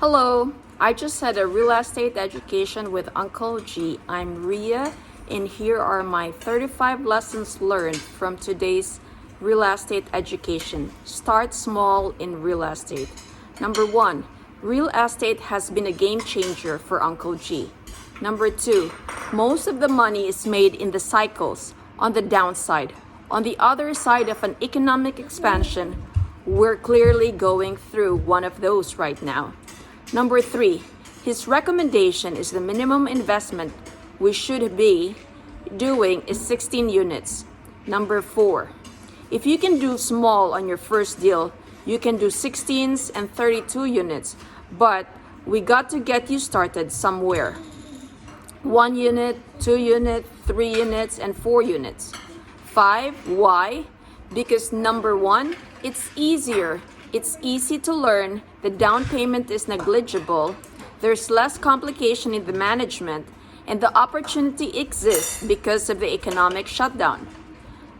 Hello, I just had a real estate education with Uncle G. I'm Ria, and here are my 35 lessons learned from today's real estate education. Start small in real estate. Number 1, real estate has been a game changer for Uncle G. Number 2, most of the money is made in the cycles on the downside. On the other side of an economic expansion, we're clearly going through one of those right now. Number 3, his recommendation is the minimum investment we should be doing is 16 units. Number 4, if you can do small on your first deal, you can do 16s and 32 units, but we got to get you started somewhere. 1 unit, 2 units, 3 units, and 4 units. 5, why? Because number 1, it's easier. It's easy to learn, the down payment is negligible, there's less complication in the management, and the opportunity exists because of the economic shutdown.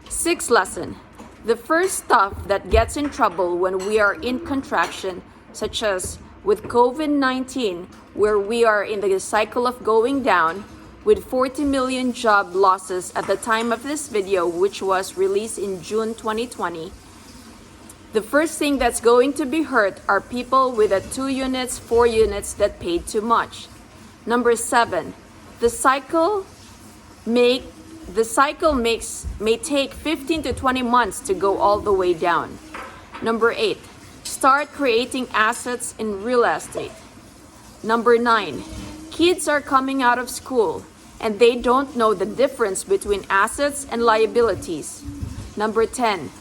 6th lesson, the first stuff that gets in trouble when we are in contraction, such as with COVID-19, where we are in the cycle of going down, with 40 million job losses at the time of this video, which was released in June 2020, the first thing that's going to be hurt are people with 2 units, 4 units that paid too much. Number 7, the cycle may take 15 to 20 months to go all the way down. Number 8, start creating assets in real estate. Number 9, kids are coming out of school and they don't know the difference between assets and liabilities. Number 10,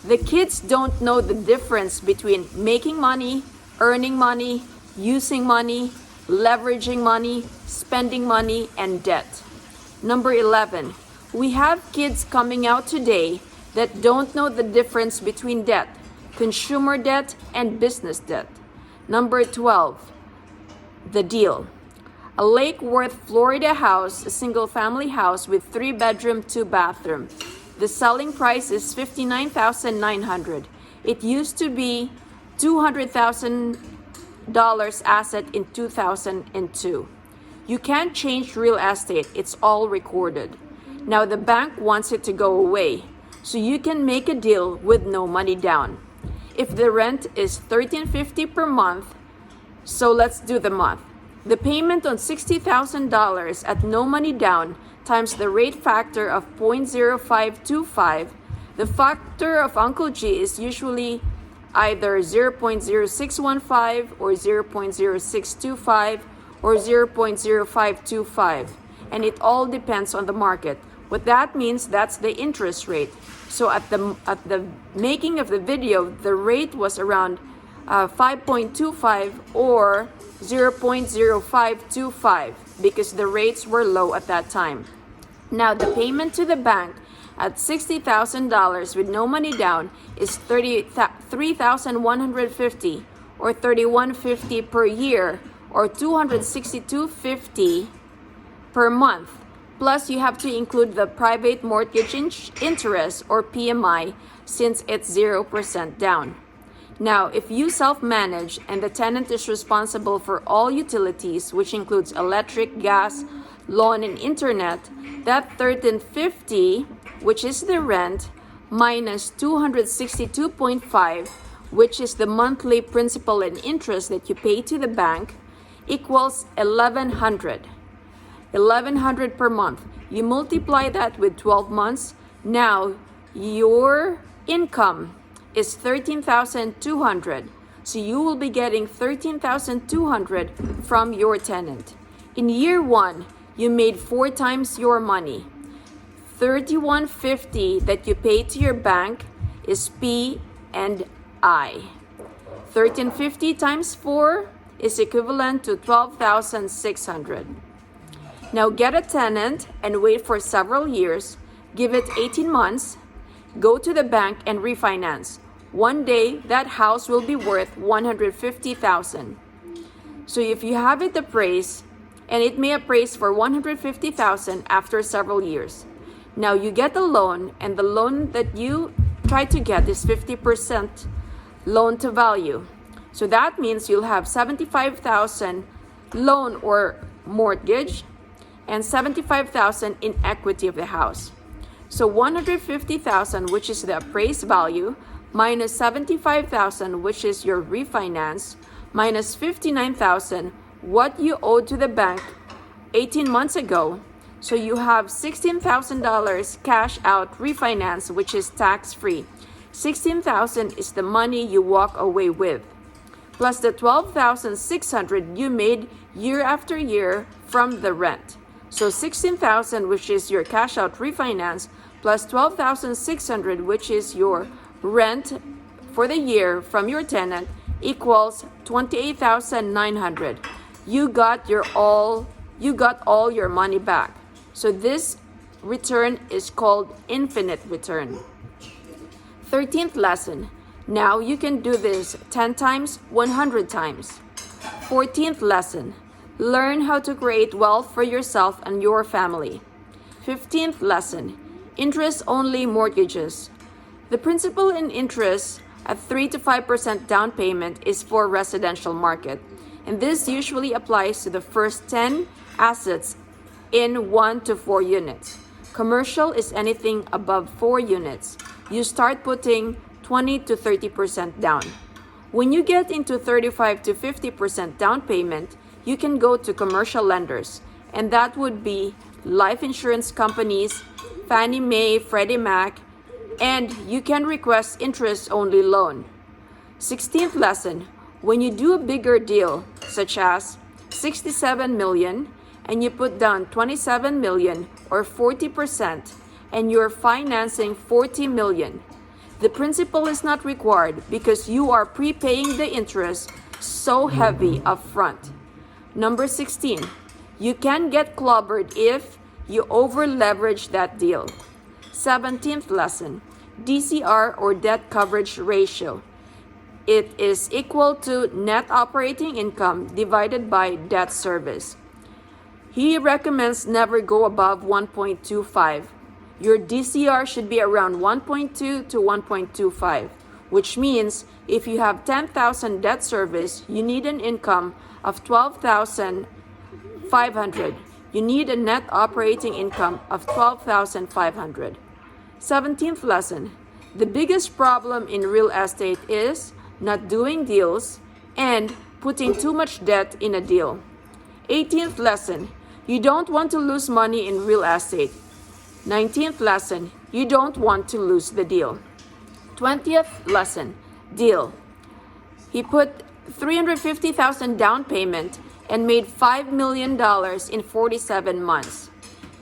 the kids don't know the difference between making money, earning money, using money, leveraging money, spending money, and debt. Number 11, we have kids coming out today that don't know the difference between debt, consumer debt, and business debt. Number 12, the deal. A Lake Worth, Florida house, a single-family house with 3-bedroom, 2-bathroom. The selling price is $59,900. It used to be $200,000 asset in 2002. You can't change real estate. It's all recorded. Now the bank wants it to go away, so you can make a deal with no money down. If the rent is $1,350 per month, so let's do the math. The payment on $60,000 at no money down times the rate factor of 0.0525, the factor of Uncle G is usually either 0.0615 or 0.0625 or 0.0525, and it all depends on the market. What that means, that's the interest rate. So at the making of the video, the rate was around 5.25 or 0.0525 because the rates were low at that time. Now the payment to the bank at $60,000 with no money down is $3,150 or $3,150 per year or $262.50 per month. Plus you have to include the private mortgage interest or PMI since it's 0% down. Now, if you self-manage and the tenant is responsible for all utilities, which includes electric, gas, lawn, and internet, that $1,350, which is the rent, minus $262.5, which is the monthly principal and interest that you pay to the bank, equals $1,100. $1,100 per month. You multiply that with 12 months. Now, your income is $13,200. So you will be getting $13,200 from your tenant. In year 1, you made 4 times your money. $3,150 that you pay to your bank is P and I. $1,350 times 4 is equivalent to $12,600. Now get a tenant and wait for several years. Give it 18 months. Go to the bank and refinance. One day, that house will be worth $150,000. So if you have it appraised, and it may appraise for $150,000 after several years. Now you get a loan, and the loan that you try to get is 50% loan to value. So that means you'll have 75,000 loan or mortgage and 75,000 in equity of the house. So 150,000, which is the appraised value, minus 75,000, which is your refinance, minus 59,000, what you owed to the bank 18 months ago. So you have $16,000 cash out refinance, which is tax-free. 16,000 is the money you walk away with, plus the 12,600 you made year after year from the rent. So 16,000, which is your cash out refinance, plus 12,600, which is your rent for the year from your tenant, equals 28,900. You got all your money back. So this return is called infinite return. 13th lesson. Now you can do this 10 times, 100 times. 14th lesson. Learn how to create wealth for yourself and your family. 15th lesson. Interest-only mortgages. The principal and interest at 3 to 5% down payment is for residential market, and this usually applies to the first 10 assets in 1 to 4 units. Commercial is anything above 4 units. You start putting 20 to 30% down. When you get into 35 to 50% down payment, you can go to commercial lenders, and that would be life insurance companies, Fannie Mae, Freddie Mac, and you can request interest-only loan. 16th lesson. When you do a bigger deal, such as 67 million, and you put down 27 million or 40%, and you're financing 40 million, the principal is not required because you are prepaying the interest so heavy up front. Number 16. You can get clobbered if you over-leverage that deal. 17th lesson. DCR or debt coverage ratio. It is equal to net operating income divided by debt service. He recommends never go above 1.25. Your DCR should be around 1.2 to 1.25, which means if you have 10,000 debt service, you need an income of 12,500. You need a net operating income of 12,500. 17th lesson. The biggest problem in real estate is not doing deals and putting too much debt in a deal. 18th lesson. You don't want to lose money in real estate. 19th lesson. You don't want to lose the deal. 20th lesson. Deal. He put 350,000 down payment and made $5 million in 47 months.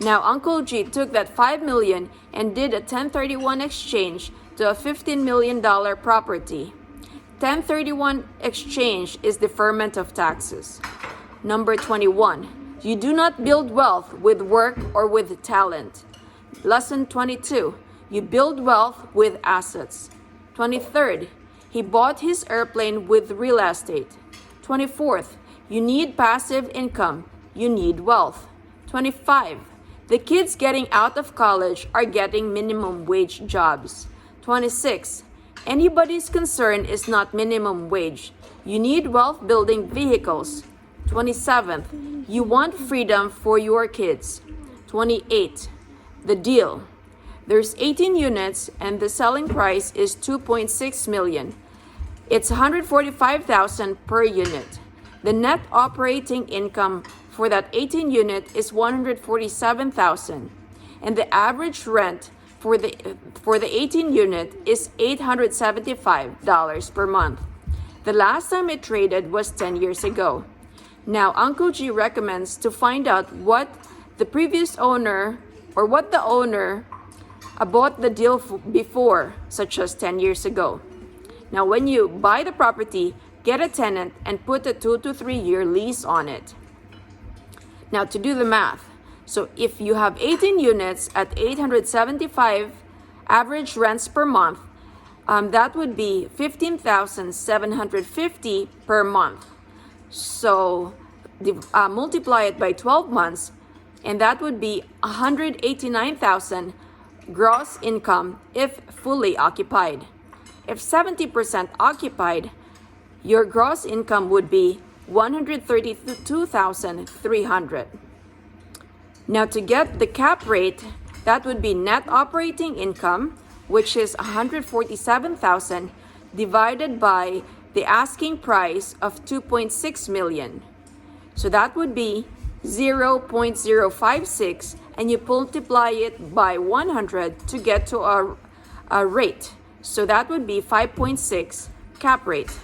Now Uncle G took that $5 million and did a 1031 exchange to a $15 million property. 1031 exchange is deferment of taxes. Number 21. You do not build wealth with work or with talent. Lesson 22. You build wealth with assets. 23rd. He bought his airplane with real estate. 24th. You need passive income. You need wealth. 25. The kids getting out of college are getting minimum wage jobs. 26. Anybody's concern is not minimum wage. You need wealth building vehicles. 27th. You want freedom for your kids. 28. The deal. There's 18 units and the selling price is 2.6 million. It's 145,000 per unit. The net operating income for that 18 unit is 147,000, and the average rent for the 18 unit is $875 per month. The last time it traded was 10 years ago. Now Uncle G recommends to find out what the previous owner or what the owner bought the deal before, such as 10 years ago. Now when you buy the property, get a tenant and put a 2 to 3 year lease on it. Now to do the math, so if you have 18 units at 875 average rents per month, that would be 15,750 per month. So multiply it by 12 months, and that would be 189,000 gross income if fully occupied. If 70% occupied, your gross income would be $132,300. Now to get the cap rate, that would be net operating income, which is $147,000 divided by the asking price of $2.6 million. So that would be 0.056, and you multiply it by 100 to get to a rate. So that would be 5.6 cap rate.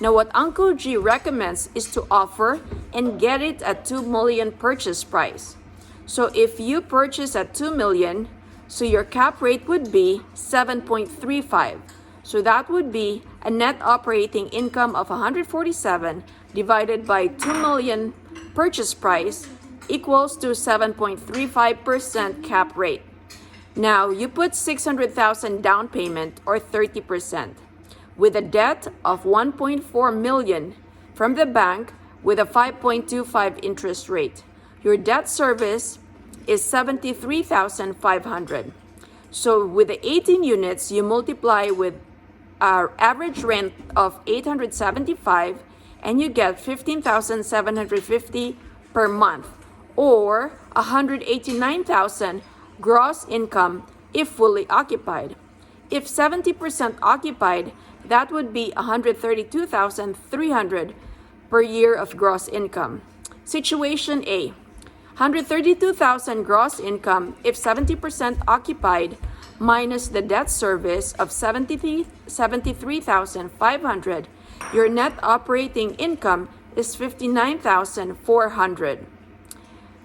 Now what Uncle G recommends is to offer and get it at $2 million purchase price. So if you purchase at $2 million, so your cap rate would be 7.35. So that would be a net operating income of 147 divided by 2 million purchase price equals to 7.35% cap rate. Now you put 600,000 down payment or 30% with a debt of 1.4 million from the bank with a 5.25 interest rate. Your debt service is 73,500. So with the 18 units, you multiply with our average rent of 875 and you get 15,750 per month or 189,000 gross income if fully occupied. If 70% occupied, that would be 132,300 per year of gross income. Situation A, 132,000 gross income if 70% occupied minus the debt service of 73,500. Your net operating income is 59,400.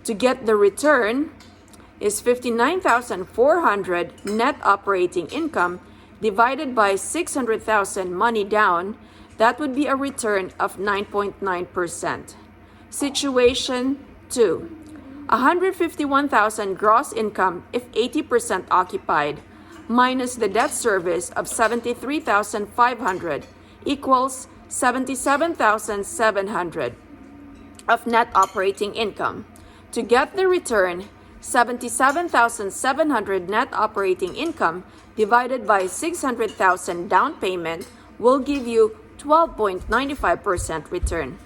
To get the return is 59,400 net operating income divided by 600,000 money down. That would be a return of 9.9%. Situation 2, 151,000 gross income if 80% occupied minus the debt service of 73,500 equals 77,700 of net operating income. To get the return, 77,700 net operating income divided by 600,000 down payment will give you 12.95% return.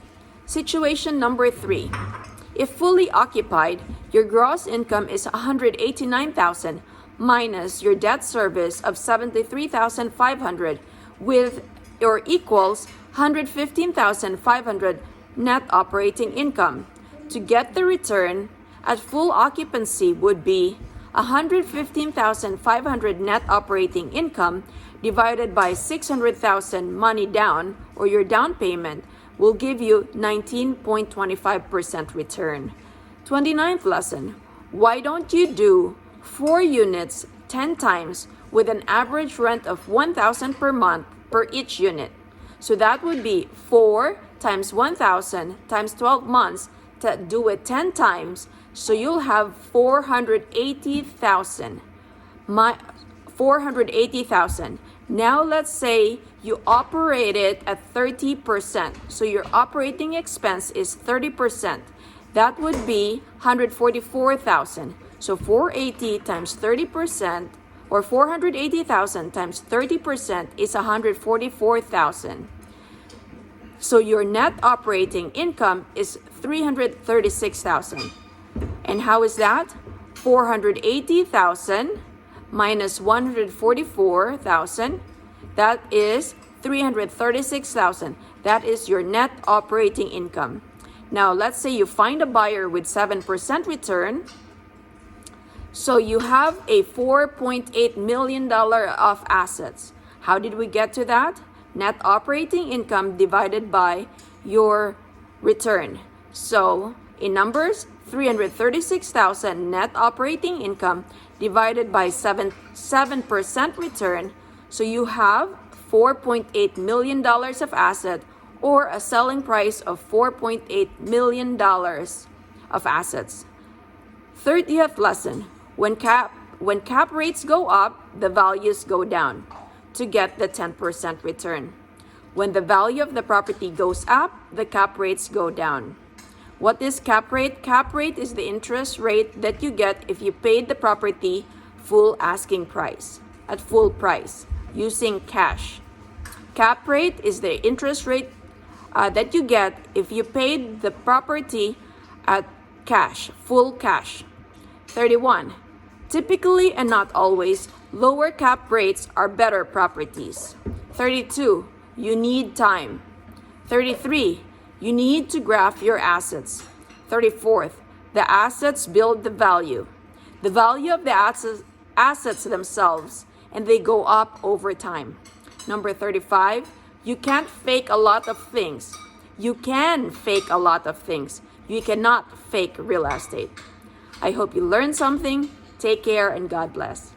Situation number 3. If fully occupied, your gross income is 189,000 minus your debt service of 73,500 with or equals 115,500 net operating income. To get the return at full occupancy would be 115,500 net operating income divided by 600,000 money down or your down payment will give you 19.25% return. 29th lesson. Why don't you do 4 units 10 times with an average rent of 1,000 per month per each unit? So that would be 4 times 1,000 times 12 months to do it 10 times. So you'll have 480,000. 480,000. Now let's say you operate it at 30%. So your operating expense is 30%. That would be 144,000. So 480 times 30% or 480,000 times 30% is 144,000. So your net operating income is 336,000. And how is that? 480,000 minus 144,000, that is 336,000. That is your net operating income. Now, let's say you find a buyer with 7% return. So you have a $4.8 million of assets. How did we get to that? Net operating income divided by your return. So in numbers, 336,000 net operating income divided by 7% return. So you have $4.8 million of asset or a selling price of $4.8 million of assets. 30th lesson. When cap rates go up, the values go down to get the 10% return. When the value of the property goes up, the cap rates go down. What is cap rate? Cap rate is the interest rate that you get if you paid the property full asking price, at full price, using cash. Cap rate is the interest rate that you get if you paid the property at cash, full cash. 31. Typically and not always, lower cap rates are better properties. 32. You need time. 33. You need to graph your assets. 34th. The assets build the value. The value of the assets themselves, and they go up over time. Number 35. You can't fake a lot of things. You can fake a lot of things. You cannot fake real estate. I hope you learned something. Take care and God bless.